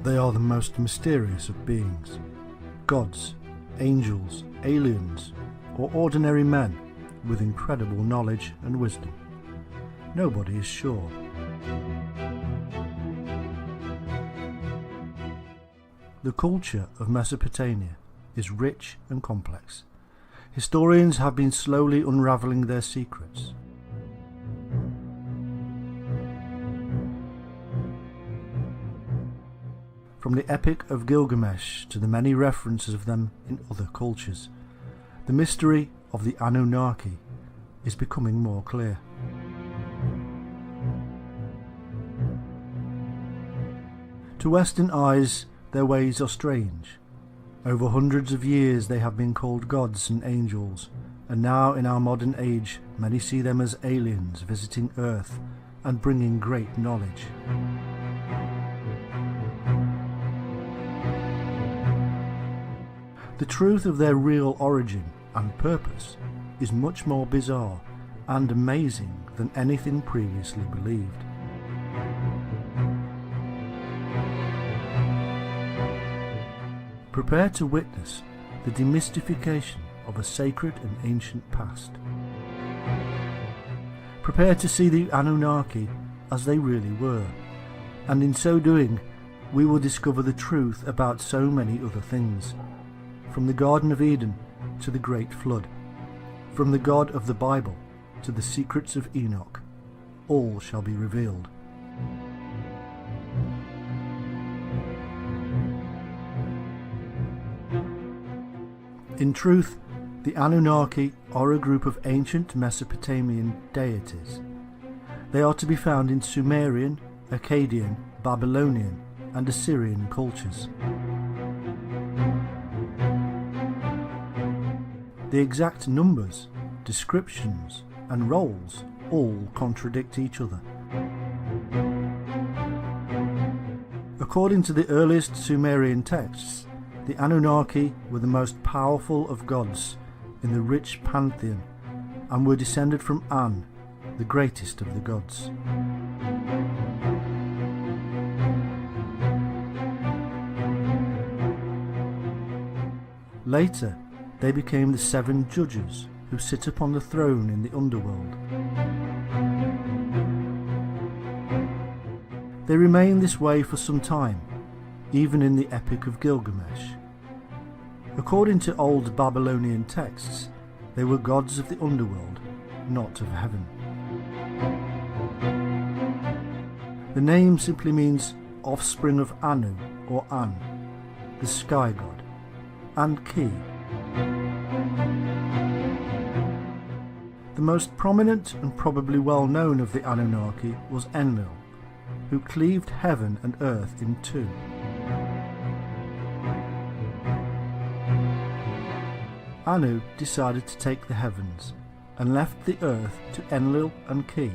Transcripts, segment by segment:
They are the most mysterious of beings. Gods, angels, aliens, or ordinary men with incredible knowledge and wisdom. Nobody is sure. The culture of Mesopotamia is rich and complex. Historians have been slowly unravelling their secrets. From the Epic of Gilgamesh to the many references of them in other cultures, the mystery of the Anunnaki is becoming more clear. To Western eyes, their ways are strange. Over hundreds of years they have been called gods and angels, and now in our modern age many see them as aliens visiting Earth and bringing great knowledge. The truth of their real origin and purpose is much more bizarre and amazing than anything previously believed. Prepare to witness the demystification of a sacred and ancient past. Prepare to see the Anunnaki as they really were, and in so doing we will discover the truth about so many other things, from the Garden of Eden to the Great Flood, from the God of the Bible to the secrets of Enoch. All shall be revealed. In truth, the Anunnaki are a group of ancient Mesopotamian deities. They are to be found in Sumerian, Akkadian, Babylonian and Assyrian cultures. The exact numbers, descriptions and roles all contradict each other. According to the earliest Sumerian texts, the Anunnaki were the most powerful of gods in the rich pantheon and were descended from An, the greatest of the gods. Later, they became the 7 judges who sit upon the throne in the underworld. They remain this way for some time, even in the Epic of Gilgamesh. According to old Babylonian texts, they were gods of the underworld, not of heaven. The name simply means offspring of Anu or An, the sky god, and Ki. The most prominent and probably well known of the Anunnaki was Enlil, who cleaved heaven and earth in two. Anu decided to take the heavens and left the earth to Enlil and Ki.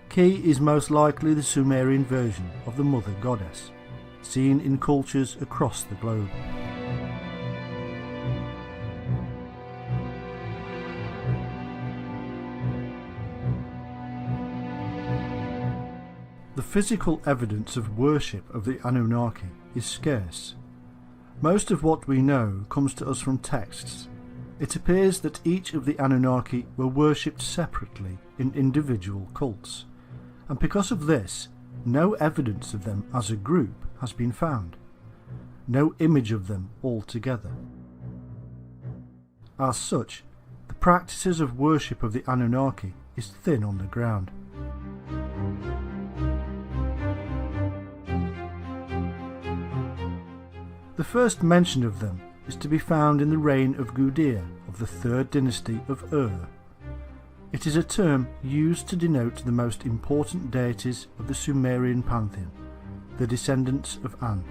Ki is most likely the Sumerian version of the mother goddess, seen in cultures across the globe. The physical evidence of worship of the Anunnaki is scarce. Most of what we know comes to us from texts. It appears that each of the Anunnaki were worshipped separately in individual cults, and because of this, no evidence of them as a group has been found. No image of them all together. As such, the practices of worship of the Anunnaki is thin on the ground. The first mention of them is to be found in the reign of Gudea of the 3rd dynasty of Ur. It is a term used to denote the most important deities of the Sumerian pantheon, the descendants of An.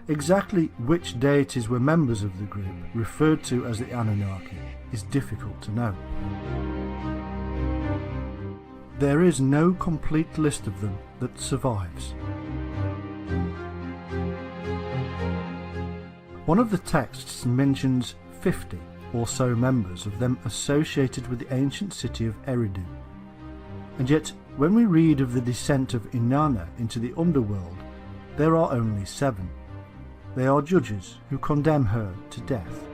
Exactly which deities were members of the group referred to as the Anunnaki is difficult to know. There is no complete list of them that survives. One of the texts mentions 50 or so members of them associated with the ancient city of Eridu, and yet when we read of the descent of Inanna into the underworld, there are only 7. They are judges who condemn her to death.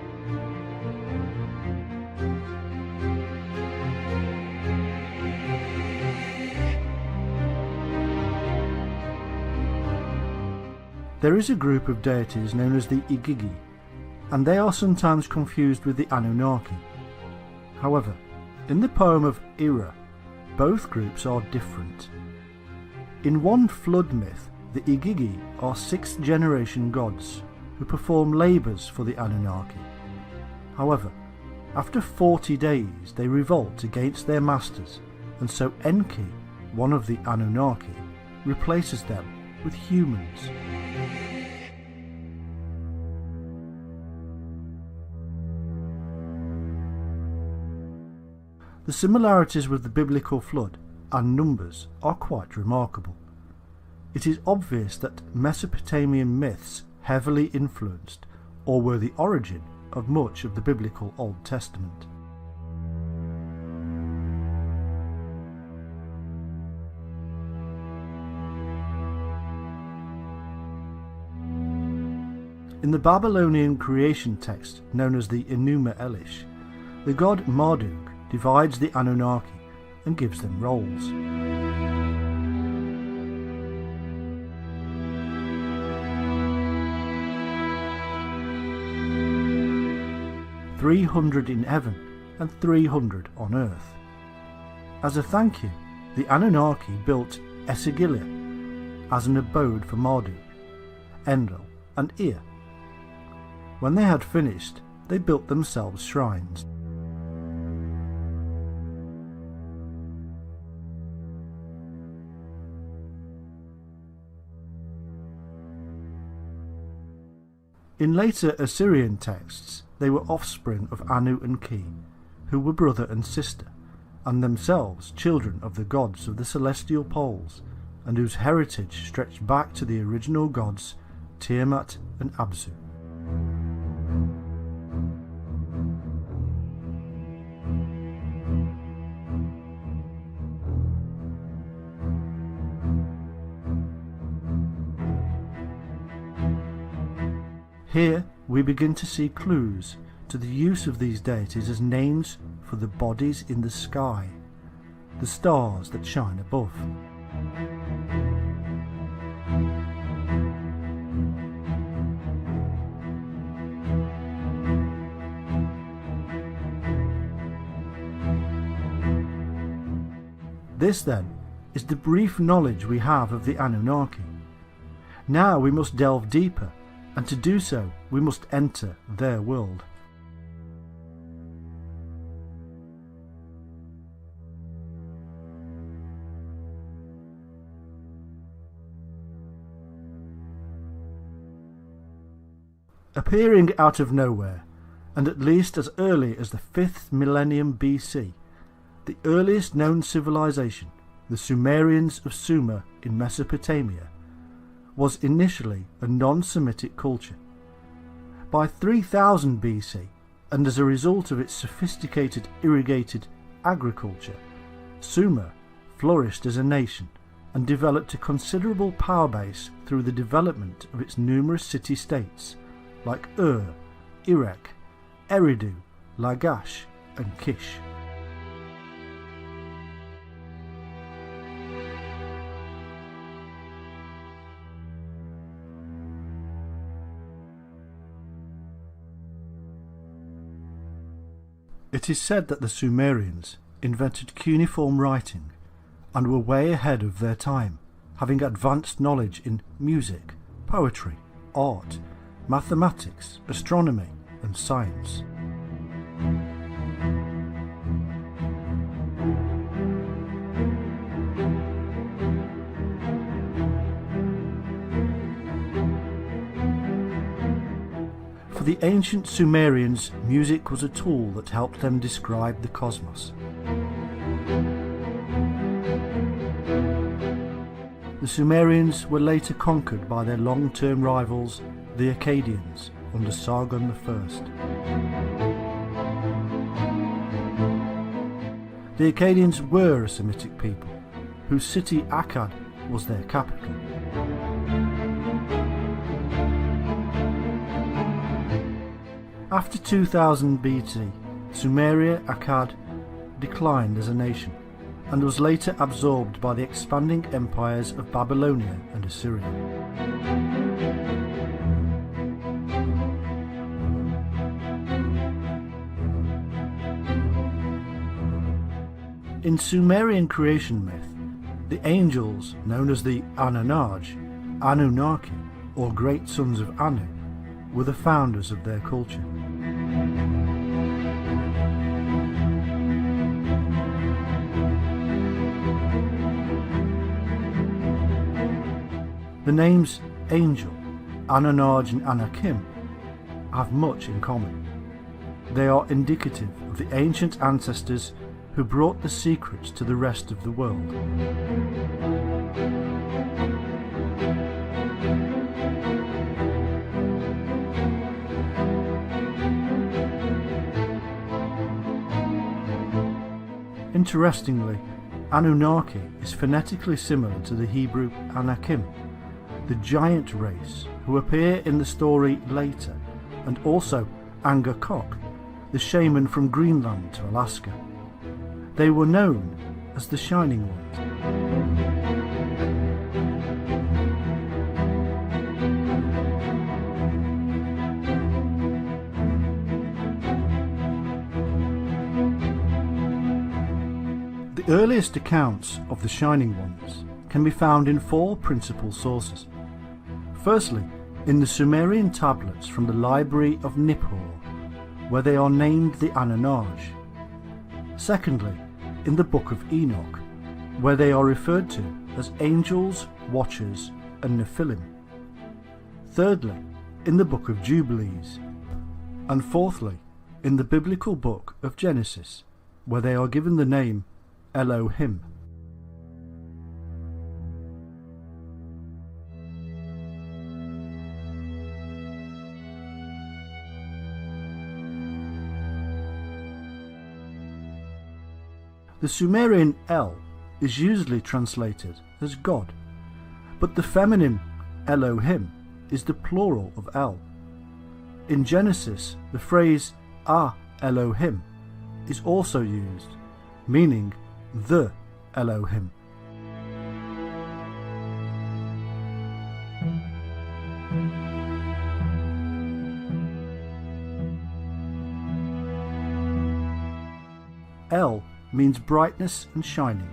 There is a group of deities known as the Igigi, and they are sometimes confused with the Anunnaki. However, in the poem of Ira, both groups are different. In one flood myth, the Igigi are 6th generation gods who perform labours for the Anunnaki. However, after 40 days they revolt against their masters, and so Enki, one of the Anunnaki, replaces them with humans. The similarities with the biblical flood and numbers are quite remarkable. It is obvious that Mesopotamian myths heavily influenced or were the origin of much of the biblical Old Testament. In the Babylonian creation text known as the Enuma Elish, the god Marduk divides the Anunnaki and gives them roles. "300 in heaven and 300 on earth." As a thank you, the Anunnaki built Esagila as an abode for Marduk, Enlil and Ea. When they had finished, they built themselves shrines. In later Assyrian texts, they were offspring of Anu and Ki, who were brother and sister, and themselves children of the gods of the celestial poles, and whose heritage stretched back to the original gods Tiamat and Abzu. Here we begin to see clues to the use of these deities as names for the bodies in the sky, the stars that shine above. This, then, is the brief knowledge we have of the Anunnaki. Now we must delve deeper, and to do so we must enter their world. Appearing out of nowhere, and at least as early as the 5th millennium BC, the earliest known civilization, the Sumerians of Sumer in Mesopotamia, was initially a non-Semitic culture. By 3000 BC, and as a result of its sophisticated irrigated agriculture, Sumer flourished as a nation and developed a considerable power base through the development of its numerous city-states like Ur, Erech, Eridu, Lagash and Kish. It is said that the Sumerians invented cuneiform writing and were way ahead of their time, having advanced knowledge in music, poetry, art, mathematics, astronomy and science. For the ancient Sumerians, music was a tool that helped them describe the cosmos. The Sumerians were later conquered by their long-term rivals, the Akkadians, under Sargon I. The Akkadians were a Semitic people, whose city Akkad was their capital. After 2000 BC, Sumeria Akkad declined as a nation and was later absorbed by the expanding empires of Babylonia and Assyria. In Sumerian creation myth, the angels, known as the Anunnaki, or great sons of Anu, were the founders of their culture. The names Angel, Anunnaki and Anakim have much in common. They are indicative of the ancient ancestors who brought the secrets to the rest of the world. Interestingly, Anunnaki is phonetically similar to the Hebrew Anakim, the giant race who appear in the story later, and also Angakok, the shaman from Greenland to Alaska. They were known as the Shining Ones. The earliest accounts of the Shining Ones can be found in four principal sources. Firstly, in the Sumerian tablets from the Library of Nippur, where they are named the Anunnaki. Secondly, in the Book of Enoch, where they are referred to as angels, watchers, and Nephilim. Thirdly, in the Book of Jubilees. And fourthly, in the biblical book of Genesis, where they are given the name Elohim. The Sumerian El is usually translated as God, but the feminine Elohim is the plural of El. In Genesis, the phrase Elohim is also used, meaning the Elohim. El means brightness and shining.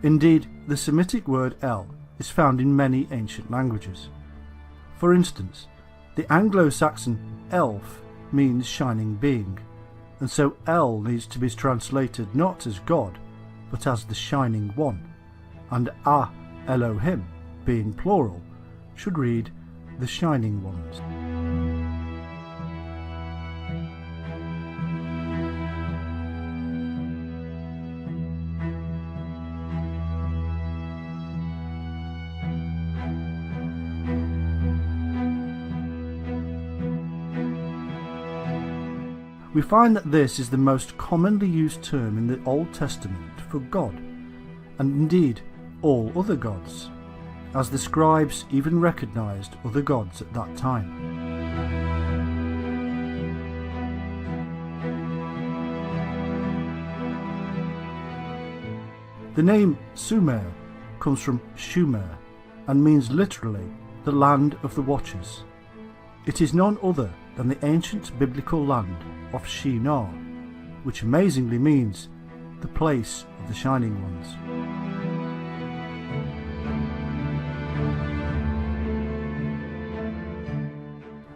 Indeed, the Semitic word El is found in many ancient languages. For instance, the Anglo-Saxon elf means shining being, and so El needs to be translated not as God, but as the Shining One, and Elohim, being plural, should read the Shining Ones. We find that this is the most commonly used term in the Old Testament for God, and indeed all other gods, as the scribes even recognised other gods at that time. The name Sumer comes from Shumer and means literally the land of the watchers. It is none other than the ancient biblical land of Shinar, which amazingly means the place of the Shining Ones.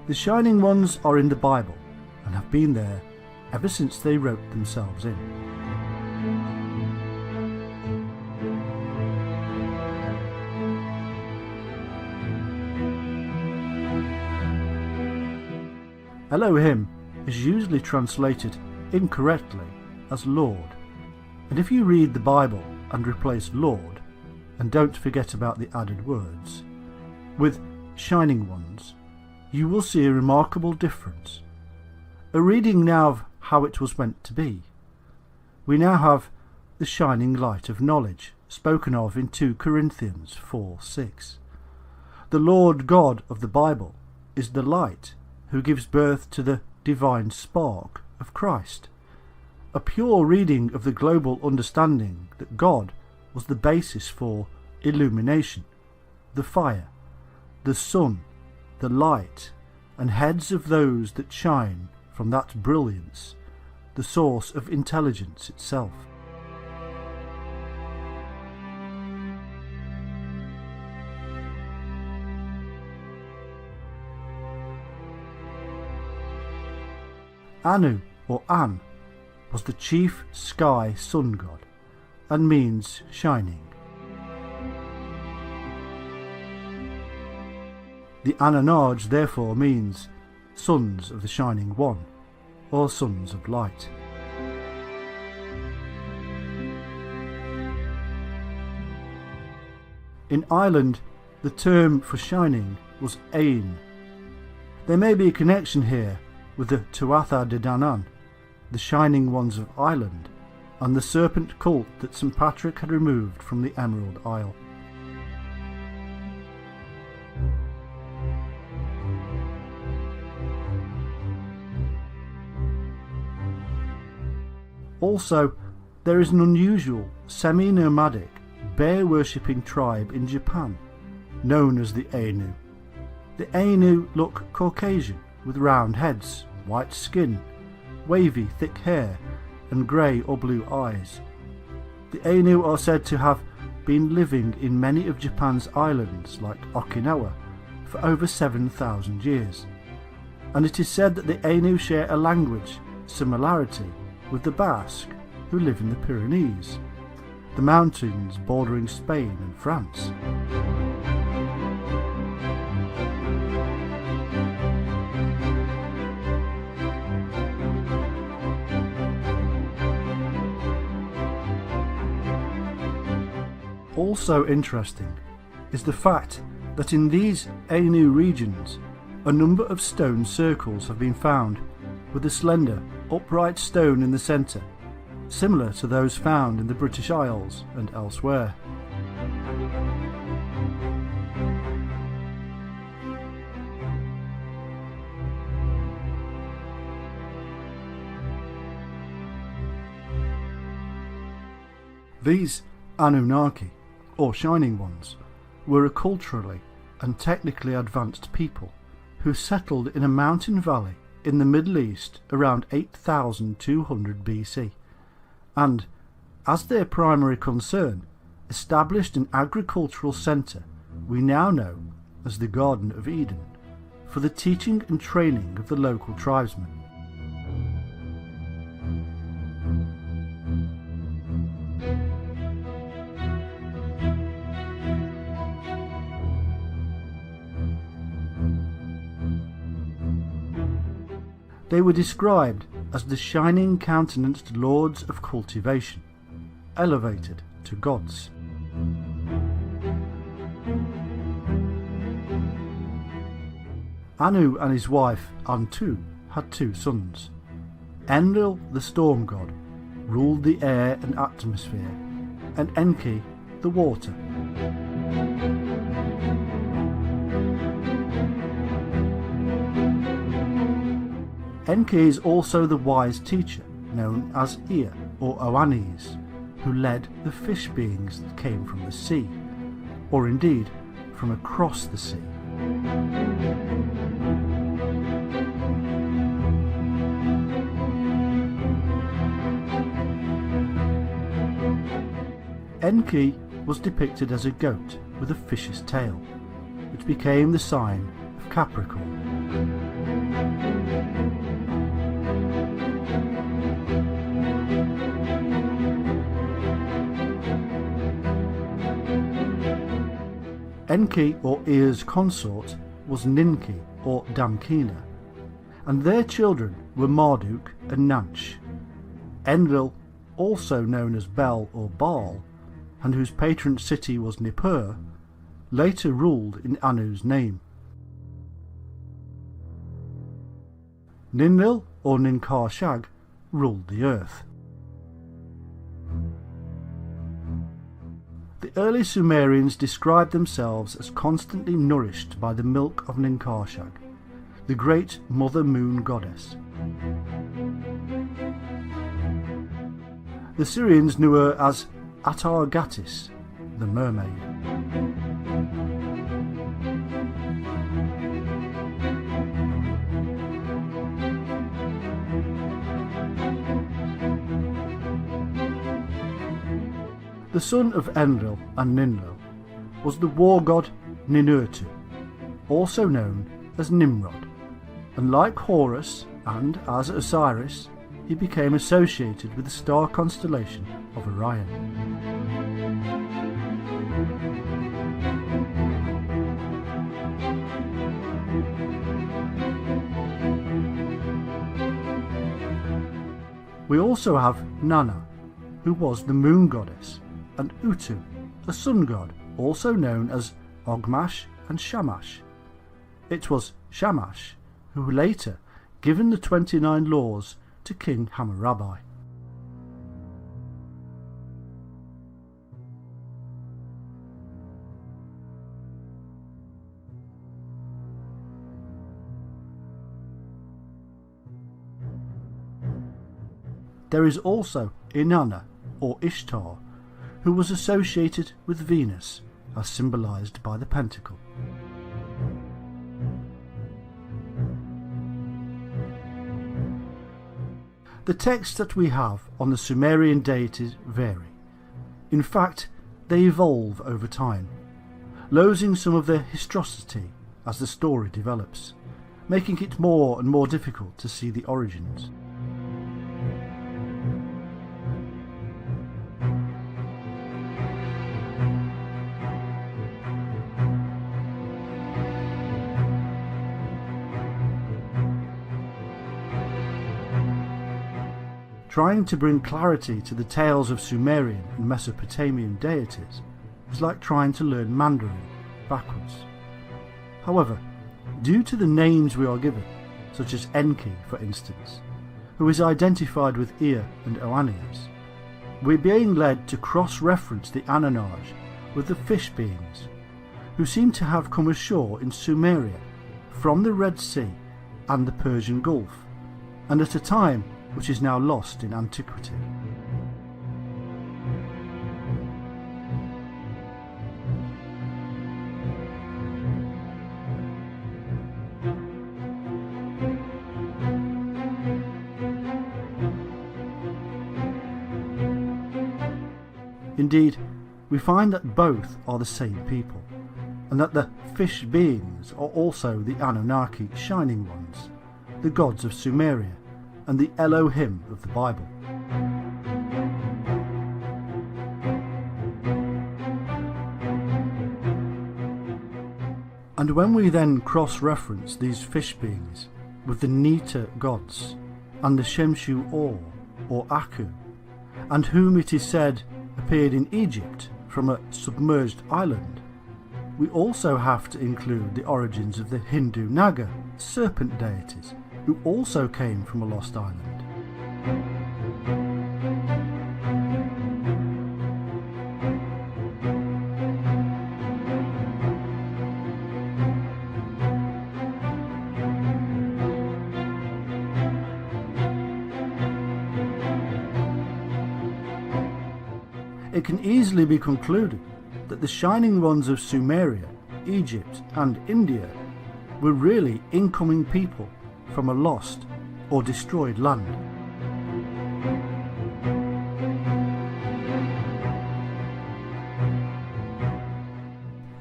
The Shining Ones are in the Bible and have been there ever since they wrote themselves in. Elohim is usually translated incorrectly as Lord, and if you read the Bible and replace Lord, and don't forget about the added words, with Shining Ones, you will see a remarkable difference. A reading now of how it was meant to be. We now have the shining light of knowledge, spoken of in 2 Corinthians 4:6. The Lord God of the Bible is the light who gives birth to the divine spark of Christ. A pure reading of the global understanding that God was the basis for illumination, the fire, the sun, the light, and heads of those that shine from that brilliance, the source of intelligence itself. Anu, or An, was the chief sky sun god, and means shining. The Anunnaki therefore means sons of the Shining One, or sons of light. In Ireland, the term for shining was Ain. There may be a connection here with the Tuatha De Danann, the Shining Ones of Ireland, and the serpent cult that St. Patrick had removed from the Emerald Isle. Also, there is an unusual, semi-nomadic, bear-worshipping tribe in Japan, known as the Ainu. The Ainu look Caucasian, with round heads, white skin, wavy thick hair, and grey or blue eyes. The Ainu are said to have been living in many of Japan's islands, like Okinawa, for over 7,000 years, and it is said that the Ainu share a language similarity with the Basque, who live in the Pyrenees, the mountains bordering Spain and France. Also interesting is the fact that in these Ainu regions a number of stone circles have been found with a slender, upright stone in the centre, similar to those found in the British Isles and elsewhere. These Anunnaki, or Shining Ones, were a culturally and technically advanced people who settled in a mountain valley in the Middle East around 8200 BC, and, as their primary concern, established an agricultural centre we now know as the Garden of Eden, for the teaching and training of the local tribesmen. They were described as the shining countenanced lords of cultivation, elevated to gods. Anu and his wife Antu had 2 sons. Enlil, the storm god, ruled the air and atmosphere, and Enki, the water. Enki is also the wise teacher known as Ea or Oannes, who led the fish beings that came from the sea, or indeed from across the sea. Enki was depicted as a goat with a fish's tail, which became the sign of Capricorn. Enki, or Ea's consort, was Ninki, or Damkina, and their children were Marduk and Nanch. Enlil, also known as Bel or Baal, and whose patron city was Nippur, later ruled in Anu's name. Ninlil, or Ninkar Shag, ruled the earth. The early Sumerians described themselves as constantly nourished by the milk of Ninkarshag, the great mother moon goddess. The Syrians knew her as Atargatis, the mermaid. The son of Enlil and Ninlil was the war god Ninurtu, also known as Nimrod, and like Horus and as Osiris, he became associated with the star constellation of Orion. We also have Nana, who was the moon goddess, and Utu, a sun god, also known as Ogmash and Shamash. It was Shamash who later given the 29 laws to King Hammurabi. There is also Inanna, or Ishtar, who was associated with Venus, as symbolised by the pentacle. The texts that we have on the Sumerian deities vary. In fact, they evolve over time, losing some of their historicity as the story develops, making it more and more difficult to see the origins. Trying to bring clarity to the tales of Sumerian and Mesopotamian deities is like trying to learn Mandarin backwards. However, due to the names we are given, such as Enki for instance, who is identified with Ea and Oannes, we're being led to cross-reference the Anunnaki with the fish beings, who seem to have come ashore in Sumeria from the Red Sea and the Persian Gulf, and at a time which is now lost in antiquity. Indeed, we find that both are the same people, and that the fish beings are also the Anunnaki shining ones, the gods of Sumeria, and the Elohim of the Bible. And when we then cross-reference these fish beings with the Nita gods and the Shemshu or Aku, and whom it is said appeared in Egypt from a submerged island, we also have to include the origins of the Hindu Naga serpent deities, who also came from a lost island. It can easily be concluded that the shining ones of Sumeria, Egypt and India were really incoming people from a lost or destroyed land.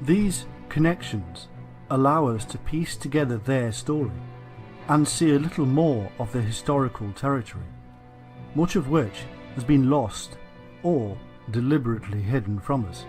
These connections allow us to piece together their story and see a little more of their historical territory, much of which has been lost or deliberately hidden from us.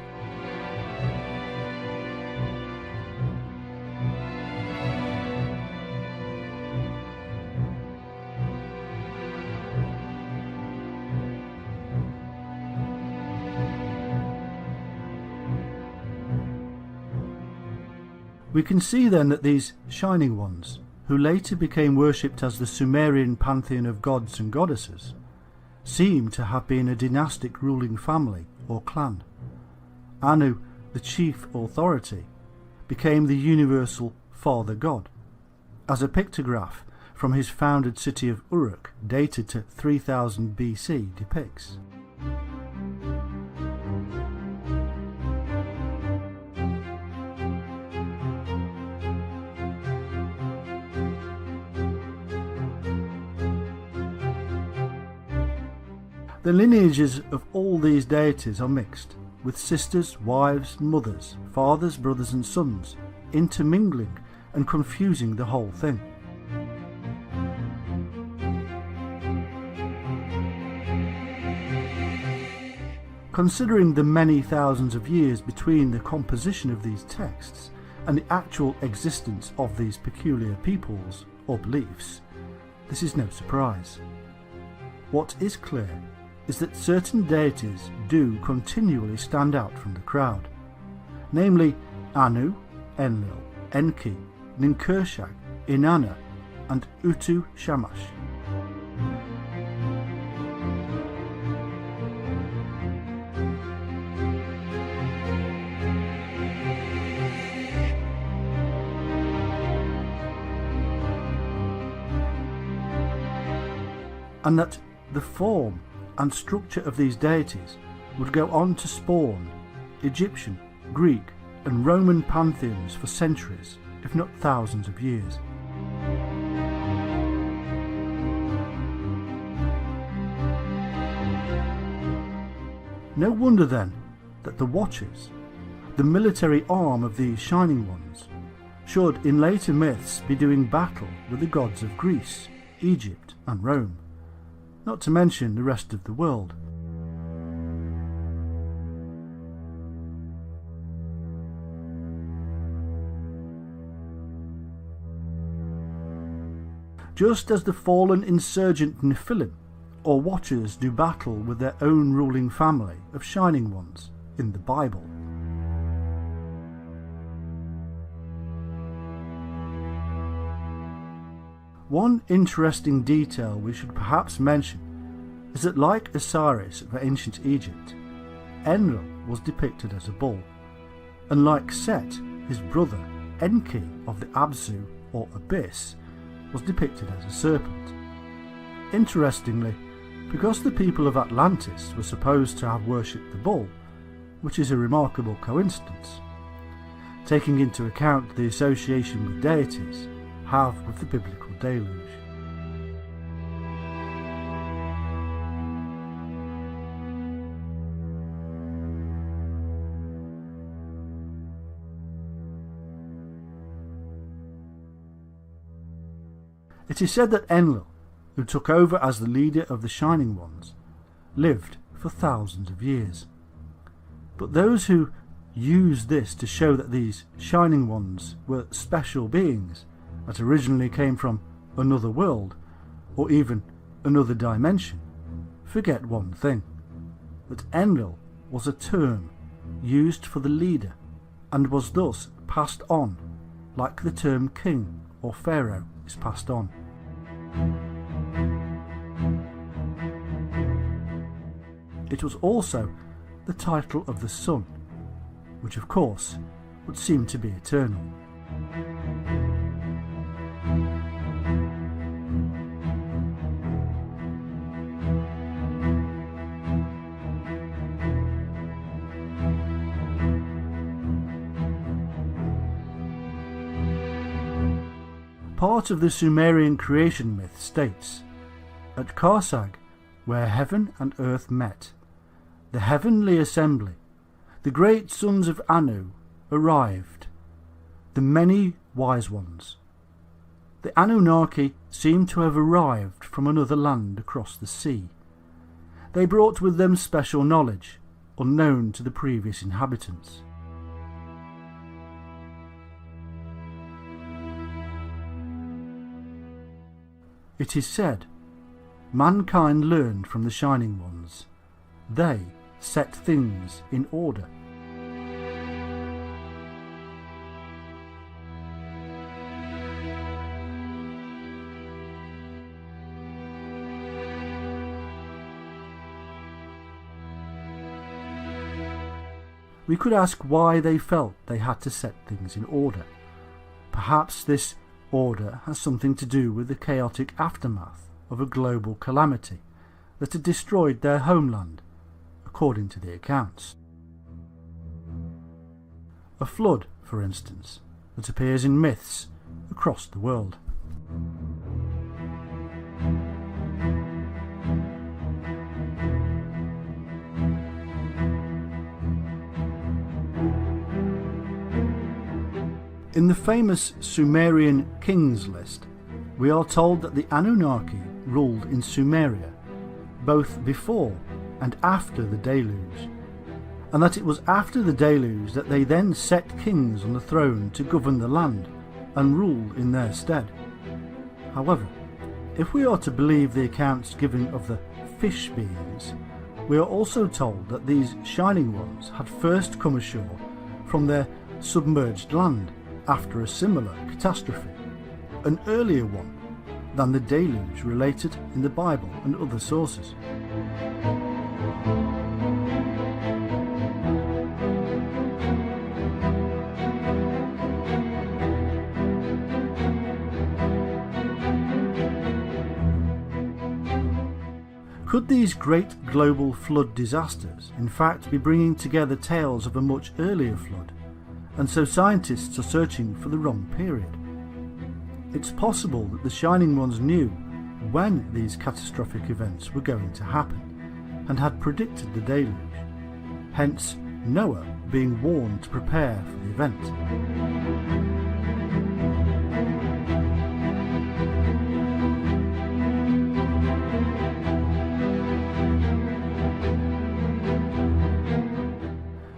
We can see then that these shining ones, who later became worshipped as the Sumerian pantheon of gods and goddesses, seem to have been a dynastic ruling family or clan, Anu, the chief authority, became the universal Father God, as a pictograph from his founded city of Uruk, dated to 3000 BC, depicts. The lineages of all these deities are mixed, with sisters, wives, mothers, fathers, brothers and sons, intermingling and confusing the whole thing. Considering the many thousands of years between the composition of these texts and the actual existence of these peculiar peoples or beliefs, this is no surprise. What is clear is that certain deities do continually stand out from the crowd, namely Anu, Enlil, Enki, Ninkershag, Inanna and Utu Shamash. And that the form and structure of these deities would go on to spawn Egyptian, Greek and Roman pantheons for centuries, if not thousands of years. No wonder then that the Watchers, the military arm of these Shining Ones, should in later myths be doing battle with the gods of Greece, Egypt and Rome, not to mention the rest of the world. Just as the fallen insurgent Nephilim or Watchers do battle with their own ruling family of Shining Ones in the Bible. One interesting detail we should perhaps mention is that, like Osiris of ancient Egypt, Enlil was depicted as a bull, and like Set, his brother, Enki of the Abzu or Abyss was depicted as a serpent. Interestingly, because the people of Atlantis were supposed to have worshipped the bull, which is a remarkable coincidence, taking into account the association with deities have with the biblical deluge. It is said that Enlil, who took over as the leader of the Shining Ones, lived for thousands of years. But those who use this to show that these Shining Ones were special beings that originally came from another world, or even another dimension, forget one thing, that Enlil was a term used for the leader and was thus passed on, like the term king or pharaoh is passed on. It was also the title of the sun, which of course would seem to be eternal. Part of the Sumerian creation myth states, at Karsag, where heaven and earth met, the heavenly assembly, the great sons of Anu, arrived, the many wise ones. The Anunnaki seem to have arrived from another land across the sea. They brought with them special knowledge, unknown to the previous inhabitants. It is said, mankind learned from the Shining Ones. They set things in order. we could ask why they felt they had to set things in order. Perhaps this order has something to do with the chaotic aftermath of a global calamity that had destroyed their homeland, according to the accounts. A flood, for instance, that appears in myths across the world. In the famous Sumerian kings list, we are told that the Anunnaki ruled in Sumeria, both before and after the deluge, and that it was after the deluge that they then set kings on the throne to govern the land and rule in their stead. However, if we are to believe the accounts given of the fish beings, we are also told that these shining ones had first come ashore from their submerged land after a similar catastrophe, an earlier one than the deluge related in the Bible and other sources. Could these great global flood disasters in fact be bringing together tales of a much earlier flood, and so scientists are searching for the wrong period? It's possible that the Shining Ones knew when these catastrophic events were going to happen and had predicted the deluge, hence Noah being warned to prepare for the event.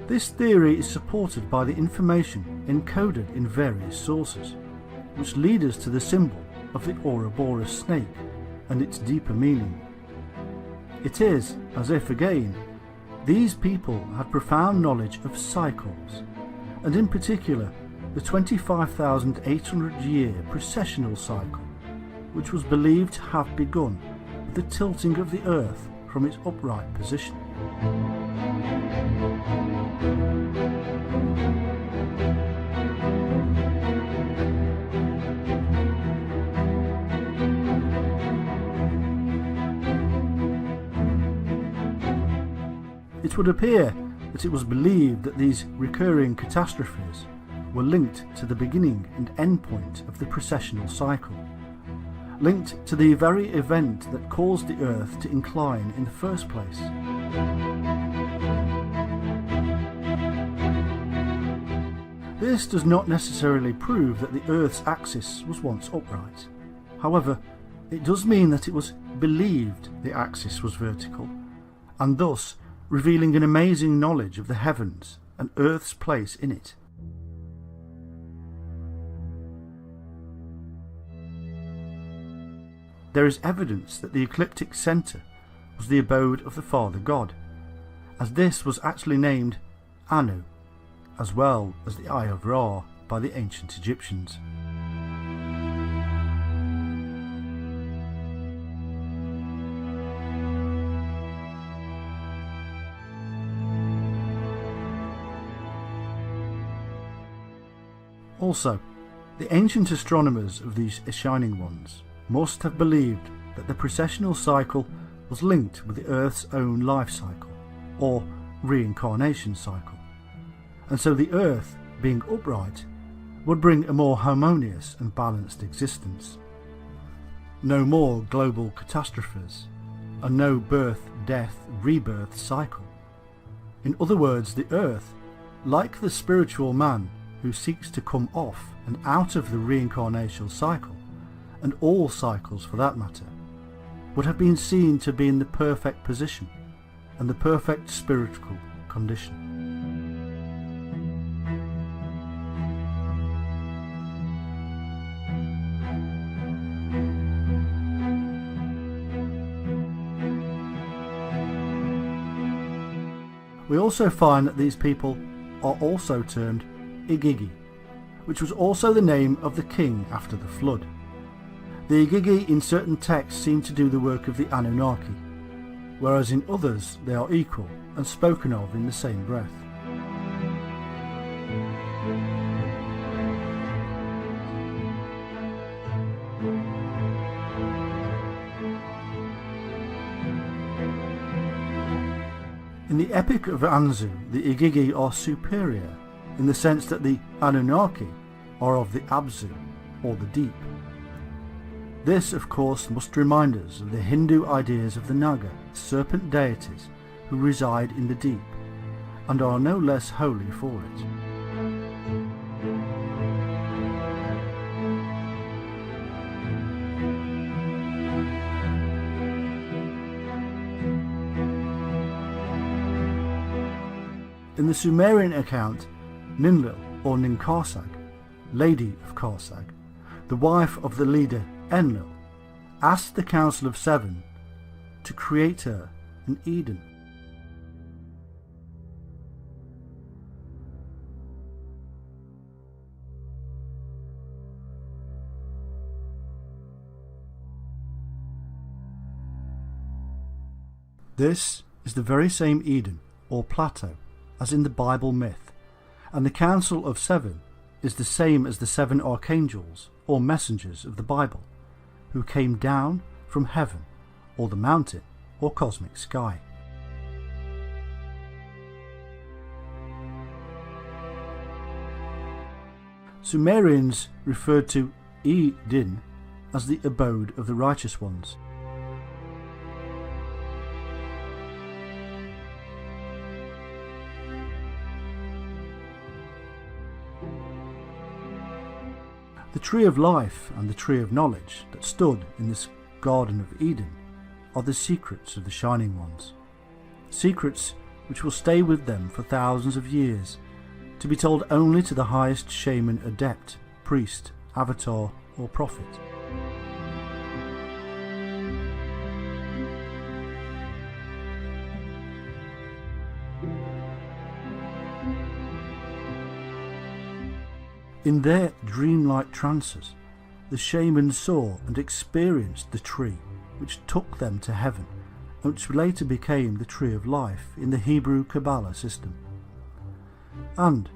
This theory is supported by the information encoded in various sources, which lead us to the symbol of the Ouroboros snake and its deeper meaning. It is as if, again, these people had profound knowledge of cycles, and in particular the 25,800-year precessional cycle, which was believed to have begun with the tilting of the Earth from its upright position. It would appear that it was believed that these recurring catastrophes were linked to the beginning and end point of the precessional cycle, linked to the very event that caused the Earth to incline in the first place. This does not necessarily prove that the Earth's axis was once upright. However, it does mean that it was believed the axis was vertical, and thus revealing an amazing knowledge of the heavens and Earth's place in it. There is evidence that the ecliptic centre was the abode of the Father God, as this was actually named Anu, as well as the Eye of Ra by the ancient Egyptians. Also, the ancient astronomers of these Shining Ones must have believed that the precessional cycle was linked with the Earth's own life cycle, or reincarnation cycle, and so the Earth, being upright, would bring a more harmonious and balanced existence. No more global catastrophes, and no birth, death, rebirth cycle. In other words, the Earth, like the spiritual man who seeks to come off and out of the reincarnational cycle, and all cycles for that matter, would have been seen to be in the perfect position and the perfect spiritual condition. We also find that these people are also termed Igigi, which was also the name of the king after the flood. The Igigi in certain texts seem to do the work of the Anunnaki, whereas in others they are equal and spoken of in the same breath. the Epic of Anzu, the Igigi are superior in the sense that the Anunnaki are of the Abzu, or the deep. This, of course, must remind us of the Hindu ideas of the Naga, serpent deities who reside in the deep, and are no less holy for it. In the Sumerian account, Ninlil, or Ninkarsag, Lady of Karsag, the wife of the leader Enlil, asked the Council of Seven to create her in Eden. This is the very same Eden, or plateau, as in the Bible myth, and the Council of Seven is the same as the seven archangels, or messengers of the Bible, who came down from heaven, or the mountain, or cosmic sky. Sumerians referred to Eden as the abode of the righteous ones. The tree of life and the tree of knowledge that stood in this Garden of Eden are the secrets of the Shining Ones, secrets which will stay with them for thousands of years, to be told only to the highest shaman, adept, priest, avatar or prophet. In their dreamlike trances, the shamans saw and experienced the tree which took them to heaven, and which later became the tree of life in the Hebrew Kabbalah system. And,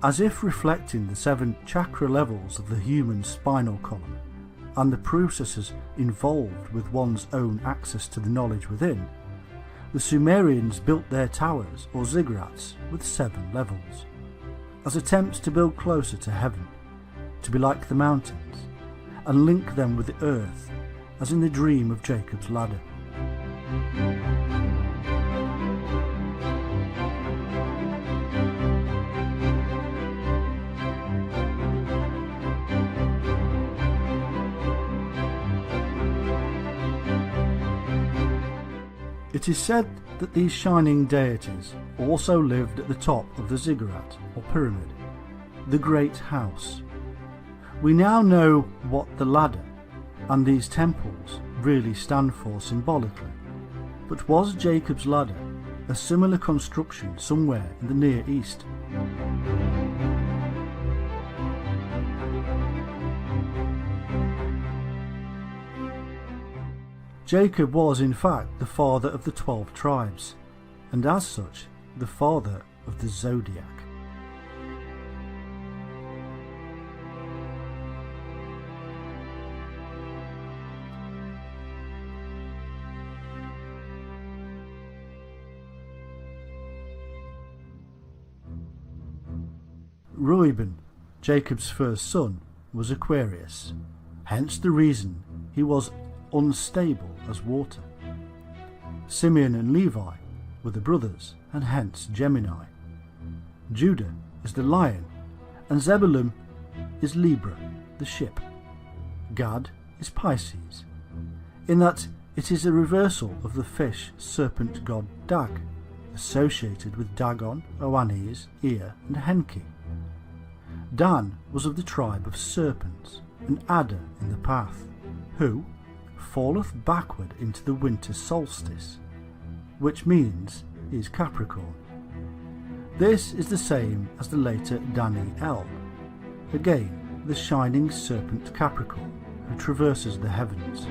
as if reflecting the 7 chakra levels of the human spinal column, and the processes involved with one's own access to the knowledge within, the Sumerians built their towers, or ziggurats, with 7 levels, as attempts to build closer to heaven, to be like the mountains, and link them with the earth, as in the dream of Jacob's ladder. It is said that these shining deities also lived at the top of the ziggurat, or pyramid, the great house. We now know what the ladder and these temples really stand for symbolically, but was Jacob's ladder a similar construction somewhere in the Near East? Jacob was in fact the father of the 12 tribes, and as such the father of the zodiac. Reuben, Jacob's first son, was Aquarius, hence the reason he was unstable as water. Simeon and Levi were the brothers, and hence Gemini. Judah is the lion, and Sebelum is Libra, the ship. Gad is Pisces, in that it is a reversal of the fish serpent god Dag, associated with Dagon, Oannes, Ea and Henki. Dan was of the tribe of serpents, an adder in the path, who falleth backward into the winter solstice, which means is Capricorn. This is the same as the later Daniel, again the shining serpent Capricorn who traverses the heavens.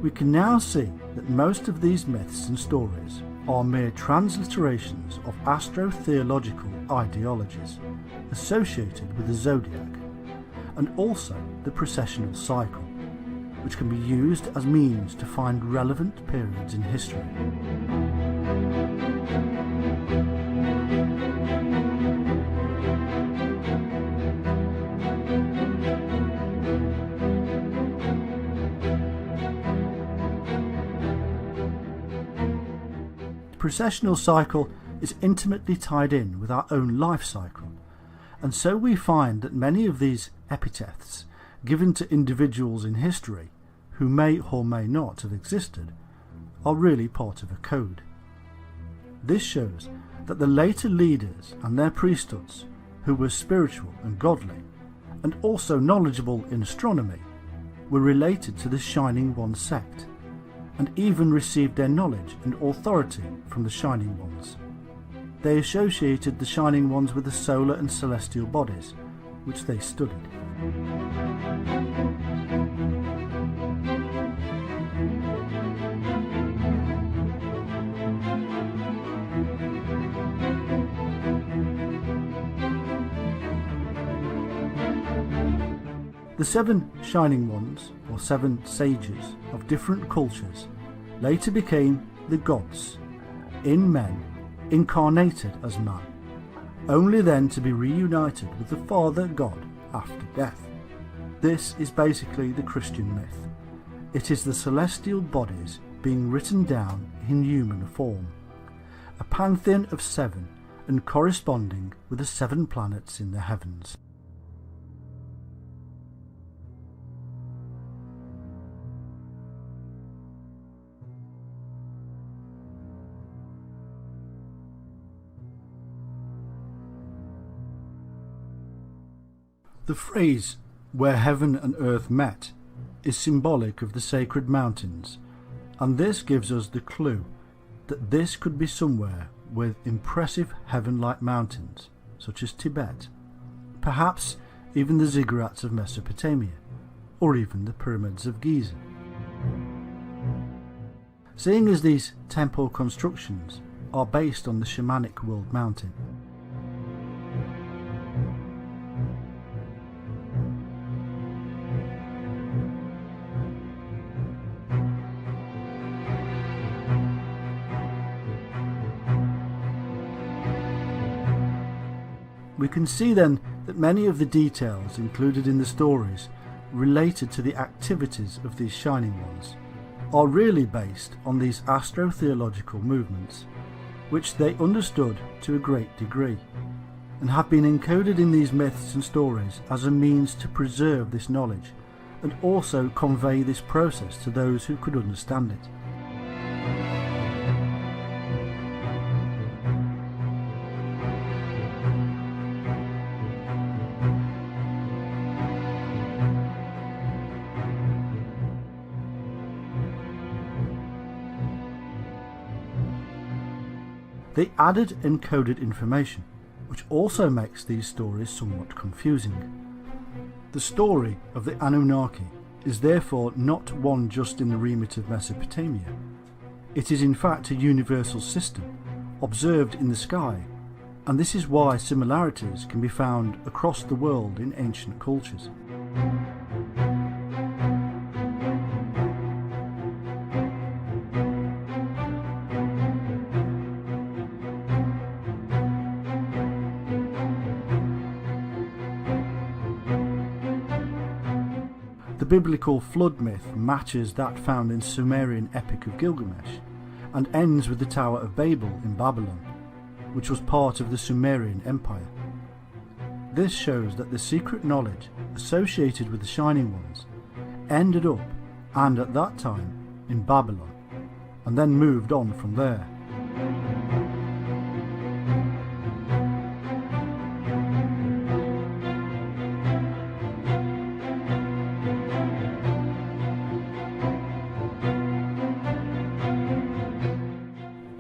We can now see that most of these myths and stories are mere transliterations of astro-theological ideologies associated with the zodiac, and also the precessional cycle, which can be used as means to find relevant periods in history. The precessional cycle is intimately tied in with our own life cycle, and so we find that many of these epithets given to individuals in history who may or may not have existed are really part of a code. This shows that the later leaders and their priesthoods, who were spiritual and godly and also knowledgeable in astronomy, were related to the Shining One sect, and even received their knowledge and authority from the Shining Ones. They associated the Shining Ones with the solar and celestial bodies, which they studied. The 7 Shining Ones, or 7 sages of different cultures, later became the gods, in men, incarnated as man, only then to be reunited with the Father God after death. This is basically the Christian myth. It is the celestial bodies being written down in human form, a pantheon of 7 and corresponding with the 7 planets in the heavens. The phrase, "where heaven and earth met," is symbolic of the sacred mountains, and this gives us the clue that this could be somewhere with impressive heaven-like mountains, such as Tibet, perhaps even the ziggurats of Mesopotamia, or even the pyramids of Giza. Seeing as these temple constructions are based on the shamanic world mountain, we can see then that many of the details included in the stories related to the activities of these Shining Ones are really based on these astro-theological movements, which they understood to a great degree, and have been encoded in these myths and stories as a means to preserve this knowledge and also convey this process to those who could understand it. They added encoded information, which also makes these stories somewhat confusing. The story of the Anunnaki is therefore not one just in the remit of Mesopotamia. It is in fact a universal system, observed in the sky, and this is why similarities can be found across the world in ancient cultures. The biblical flood myth matches that found in Sumerian epic of Gilgamesh, and ends with the Tower of Babel in Babylon, which was part of the Sumerian Empire. This shows that the secret knowledge associated with the Shining Ones ended up, and at that time, in Babylon, and then moved on from there.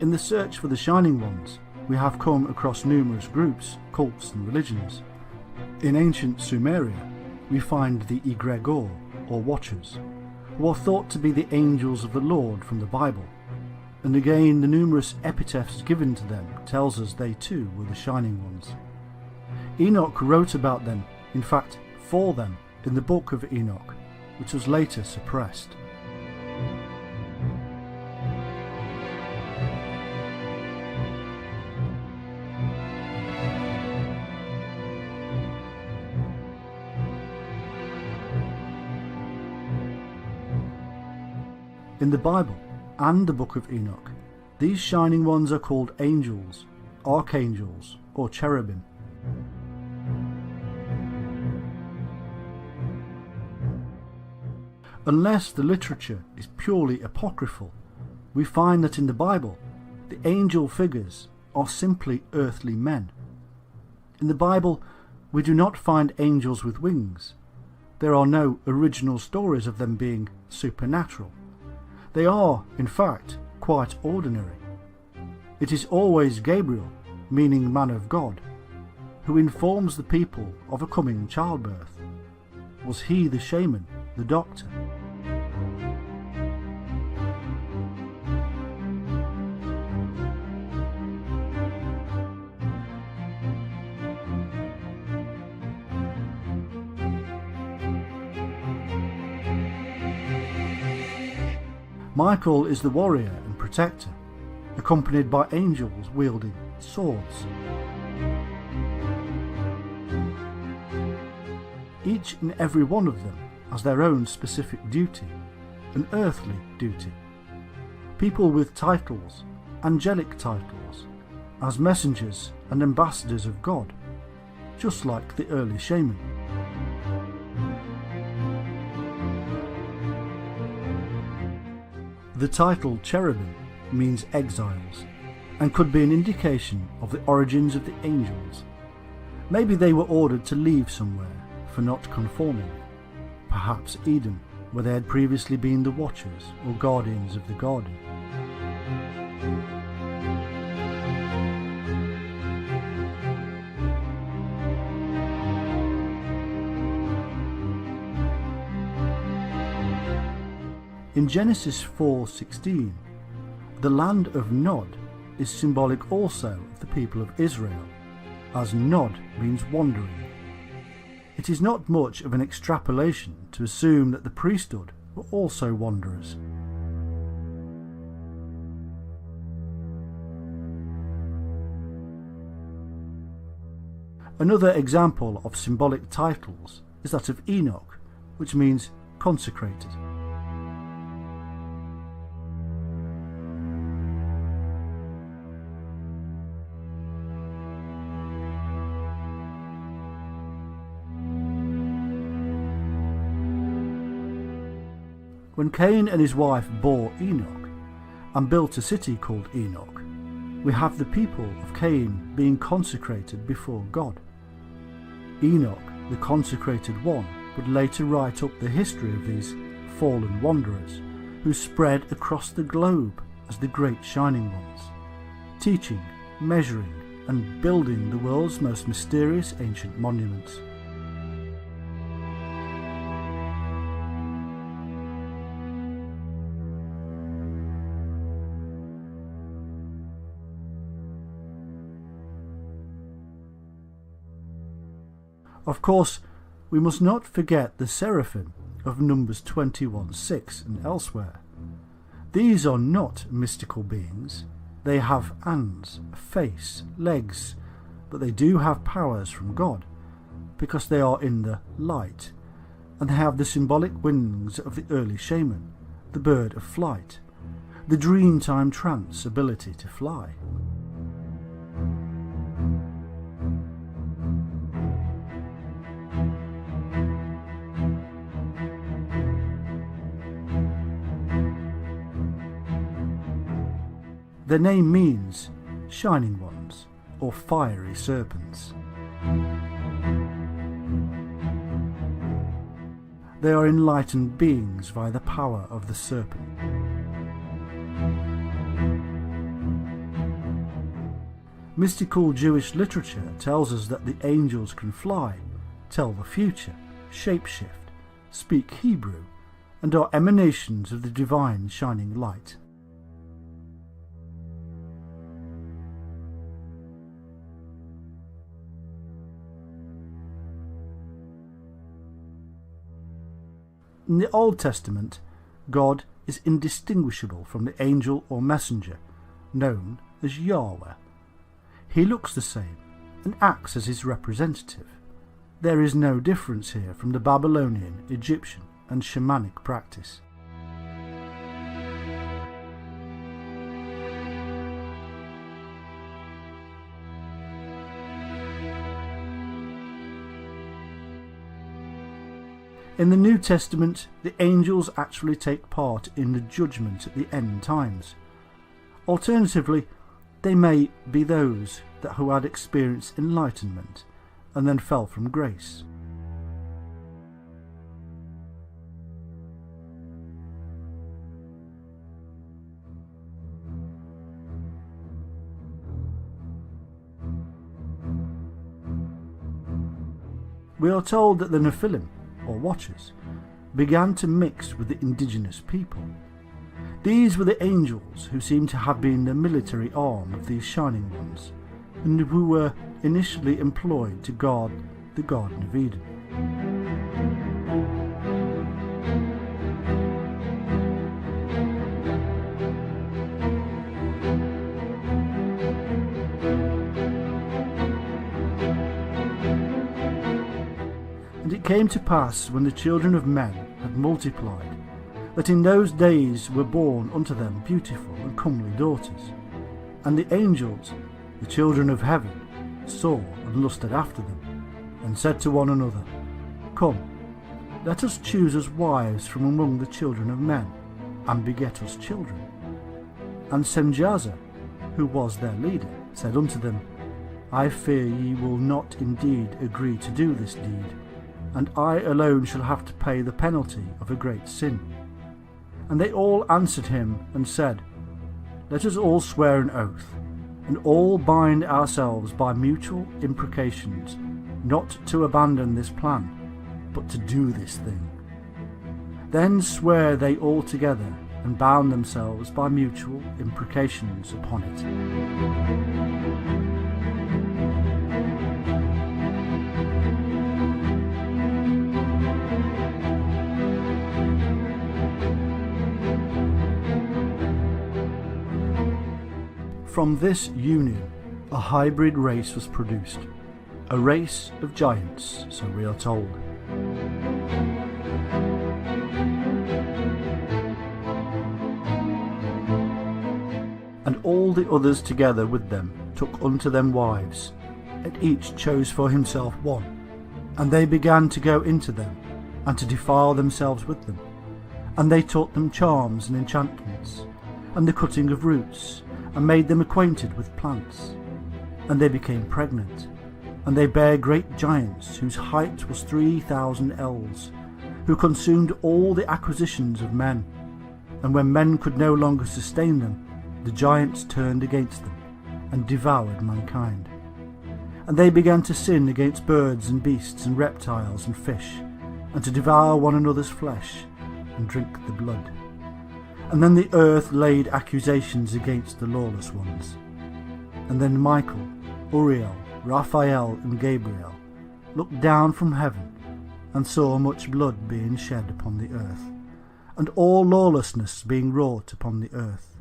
In the search for the Shining Ones, we have come across numerous groups, cults and religions. In ancient Sumeria, we find the Egregor, or Watchers, who are thought to be the angels of the Lord from the Bible. and again the numerous epitaphs given to them tells us they too were the shining ones. Enoch wrote about them, in fact for them, in the book of Enoch, which was later suppressed. In the Bible and the book of Enoch, these shining ones are called angels, archangels, or cherubim. Unless the literature is purely apocryphal, we find that in the Bible, the angel figures are simply earthly men. In the Bible, we do not find angels with wings. There are no original stories of them being supernatural. They are, in fact, quite ordinary. It is always Gabriel, meaning man of God, who informs the people of a coming childbirth. Was he the shaman, the doctor? Michael is the warrior and protector, accompanied by angels wielding swords. Each and every one of them has their own specific duty, an earthly duty. People with titles, angelic titles, as messengers and ambassadors of God, just like the early shaman. The title cherubim means exiles, and could be an indication of the origins of the angels. Maybe they were ordered to leave somewhere for not conforming. Perhaps Eden, where they had previously been the watchers or guardians of the garden. In Genesis 4:16, the land of Nod is symbolic also of the people of Israel, as Nod means wandering. It is not much of an extrapolation to assume that the priesthood were also wanderers. Another example of symbolic titles is that of Enoch, which means consecrated. When Cain and his wife bore Enoch and built a city called Enoch, we have the people of Cain being consecrated before God. Enoch, the consecrated one, would later write up the history of these fallen wanderers who spread across the globe as the great shining ones, teaching, measuring and building the world's most mysterious ancient monuments. Of course, we must not forget the seraphim of Numbers 21:6 and elsewhere. These are not mystical beings. They have hands, a face, legs, but they do have powers from God, because they are in the light, and they have the symbolic wings of the early shaman, the bird of flight, the dreamtime trance ability to fly. Their name means shining ones or fiery serpents. They are enlightened beings via the power of the serpent. Mystical Jewish literature tells us that the angels can fly, tell the future, shapeshift, speak Hebrew, and are emanations of the divine shining light. In the Old Testament, God is indistinguishable from the angel or messenger, known as Yahweh. He looks the same and acts as his representative. There is no difference here from the Babylonian, Egyptian and shamanic practice. In the New Testament, the angels actually take part in the judgment at the end times. Alternatively, they may be those who had experienced enlightenment and then fell from grace. We are told that the Nephilim, or Watchers, began to mix with the indigenous people. These were the angels who seem to have been the military arm of these Shining Ones, and who were initially employed to guard the Garden of Eden. And it came to pass, when the children of men had multiplied, that in those days were born unto them beautiful and comely daughters. And the angels, the children of heaven, saw and lusted after them, and said to one another, Come, let us choose us wives from among the children of men, and beget us children. And Semjaza, who was their leader, said unto them, I fear ye will not indeed agree to do this deed, and I alone shall have to pay the penalty of a great sin. And they all answered him and said, Let us all swear an oath, and all bind ourselves by mutual imprecations, not to abandon this plan, but to do this thing. Then swear they all together, and bound themselves by mutual imprecations upon it. From this union, a hybrid race was produced, a race of giants, so we are told. And all the others together with them took unto them wives, and each chose for himself one. And they began to go into them, and to defile themselves with them. And they taught them charms and enchantments, and the cutting of roots, and made them acquainted with plants. And they became pregnant, and they bare great giants, whose height was 3,000 ells, who consumed all the acquisitions of men. And when men could no longer sustain them, the giants turned against them, and devoured mankind. And they began to sin against birds and beasts and reptiles and fish, and to devour one another's flesh, and drink the blood. And then the earth laid accusations against the lawless ones. And then Michael, Uriel, Raphael, and Gabriel looked down from heaven, and saw much blood being shed upon the earth, and all lawlessness being wrought upon the earth.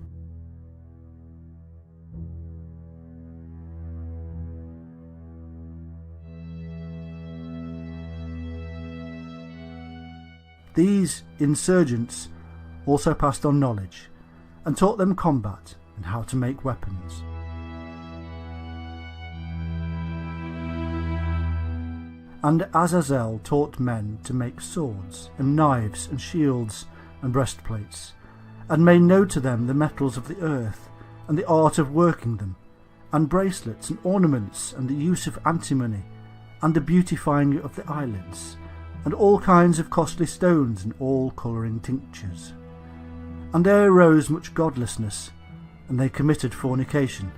These insurgents also passed on knowledge, and taught them combat and how to make weapons. And Azazel taught men to make swords, and knives, and shields, and breastplates, and made known to them the metals of the earth, and the art of working them, and bracelets, and ornaments, and the use of antimony, and the beautifying of the eyelids, and all kinds of costly stones, and all colouring tinctures. And there arose much godlessness, and they committed fornication,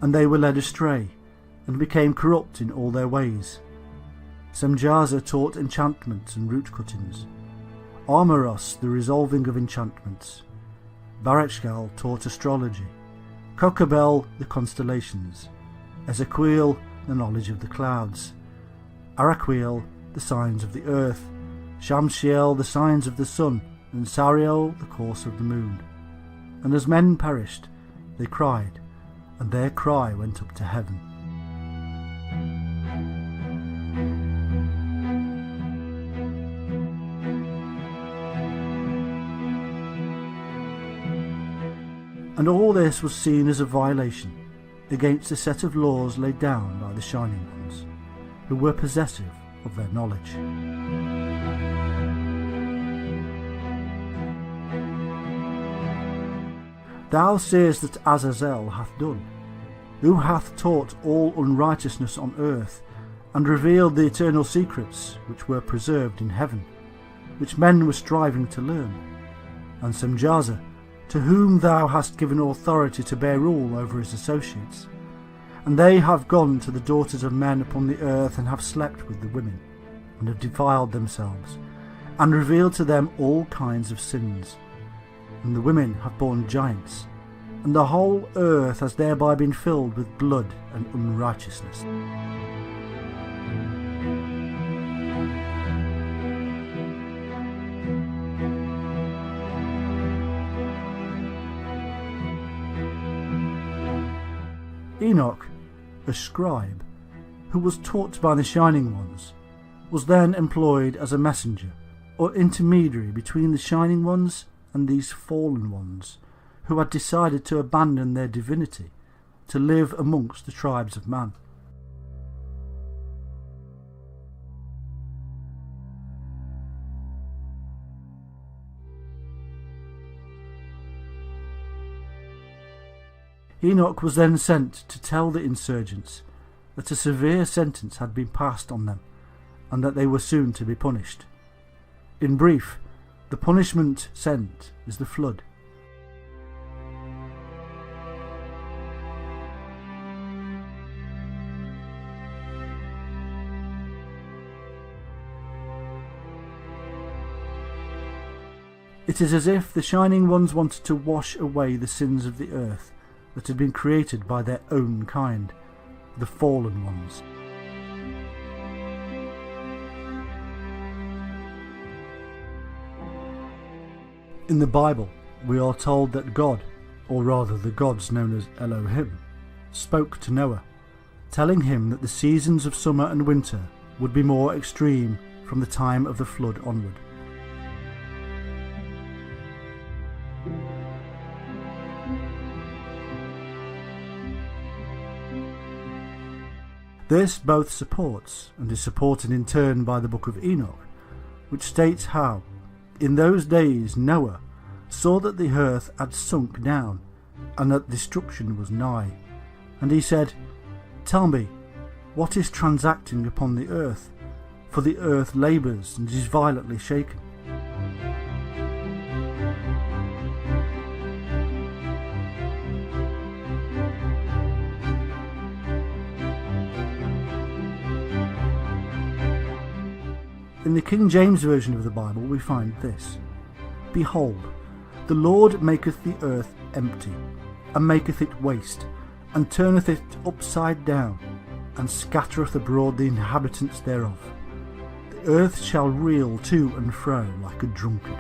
and they were led astray, and became corrupt in all their ways. Semjaza taught enchantments and root cuttings, Armoros the resolving of enchantments, Barachgal taught astrology, Kokabel the constellations, Ezequiel the knowledge of the clouds, Araquiel the signs of the earth, Shamsiel the signs of the sun, and Sariel the course of the moon. And as men perished, they cried, and their cry went up to heaven. And all this was seen as a violation against a set of laws laid down by the Shining Ones, who were possessive of their knowledge. Thou seest that Azazel hath done, who hath taught all unrighteousness on earth, and revealed the eternal secrets which were preserved in heaven, which men were striving to learn. And Semjaza, to whom thou hast given authority to bear rule over his associates. And they have gone to the daughters of men upon the earth, and have slept with the women, and have defiled themselves, and revealed to them all kinds of sins. And the women have borne giants, and the whole earth has thereby been filled with blood and unrighteousness. Enoch, a scribe, who was taught by the Shining Ones, was then employed as a messenger or intermediary between the Shining Ones and these fallen ones, who had decided to abandon their divinity to live amongst the tribes of man. Enoch was then sent to tell the insurgents that a severe sentence had been passed on them, and that they were soon to be punished. In brief, the punishment sent is the flood. It is as if the Shining Ones wanted to wash away the sins of the earth that had been created by their own kind, the fallen ones. In the Bible, we are told that God, or rather the gods known as Elohim, spoke to Noah, telling him that the seasons of summer and winter would be more extreme from the time of the flood onward. This both supports and is supported in turn by the book of Enoch, which states how, in those days Noah saw that the earth had sunk down, and that destruction was nigh. And he said, Tell me, what is transacting upon the earth? For the earth labours and is violently shaken. In the King James Version of the Bible we find this: Behold, the Lord maketh the earth empty, and maketh it waste, and turneth it upside down, and scattereth abroad the inhabitants thereof. The earth shall reel to and fro like a drunkard.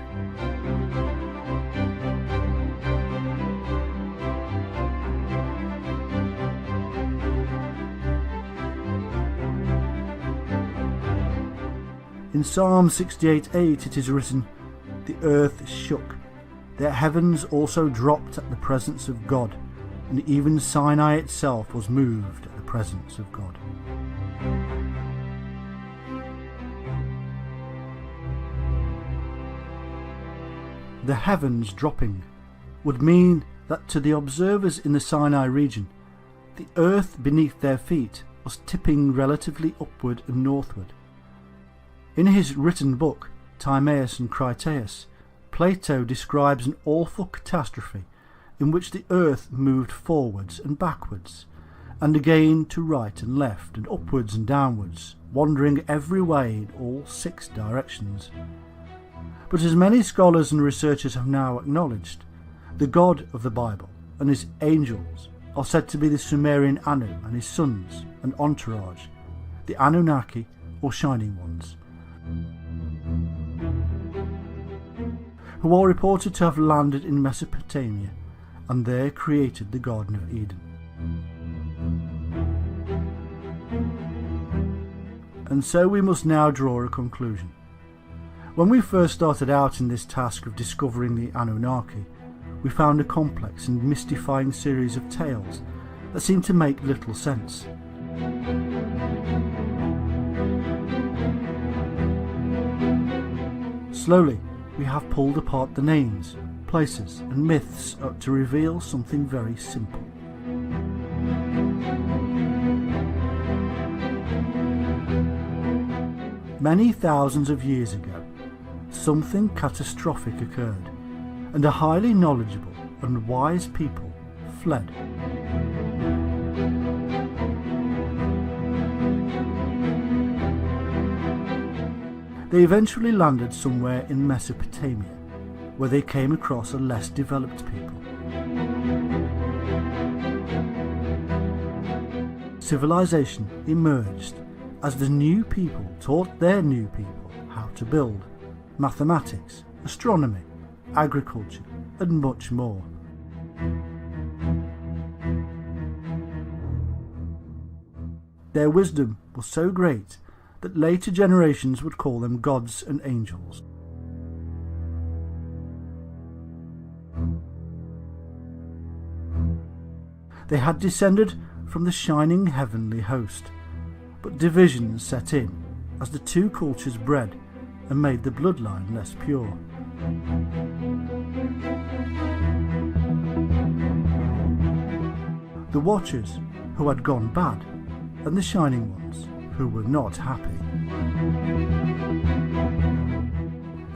In Psalm 68:8 it is written, The earth shook, the heavens also dropped at the presence of God, and even Sinai itself was moved at the presence of God. The heavens dropping would mean that to the observers in the Sinai region, the earth beneath their feet was tipping relatively upward and northward. In his written book, Timaeus and Critias, Plato describes an awful catastrophe in which the earth moved forwards and backwards, and again to right and left, and upwards and downwards, wandering every way in all 6 directions. But as many scholars and researchers have now acknowledged, the God of the Bible and his angels are said to be the Sumerian Anu and his sons and entourage, the Anunnaki or Shining Ones. who are reported to have landed in Mesopotamia and there created the Garden of Eden. And so we must now draw a conclusion. When we first started out in this task of discovering the Anunnaki, we found a complex and mystifying series of tales that seemed to make little sense. Slowly, we have pulled apart the names, places and myths to reveal something very simple. Many thousands of years ago, something catastrophic occurred, and a highly knowledgeable and wise people fled. They eventually landed somewhere in Mesopotamia, where they came across a less developed people. Civilization emerged as the new people taught their new people how to build, mathematics, astronomy, agriculture, and much more. Their wisdom was so great that later generations would call them gods and angels. They had descended from the shining heavenly host, but divisions set in as the two cultures bred and made the bloodline less pure. The Watchers, who had gone bad, and the Shining Ones, who were not happy.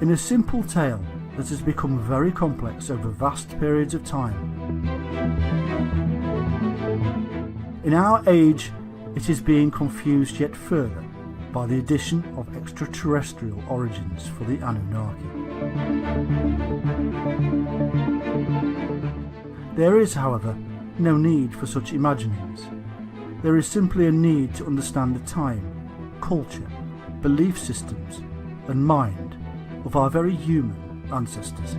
In a simple tale that has become very complex over vast periods of time, in our age it is being confused yet further by the addition of extraterrestrial origins for the Anunnaki. There is, however, no need for such imaginings. There is simply a need to understand the time, culture, belief systems and mind of our very human ancestors.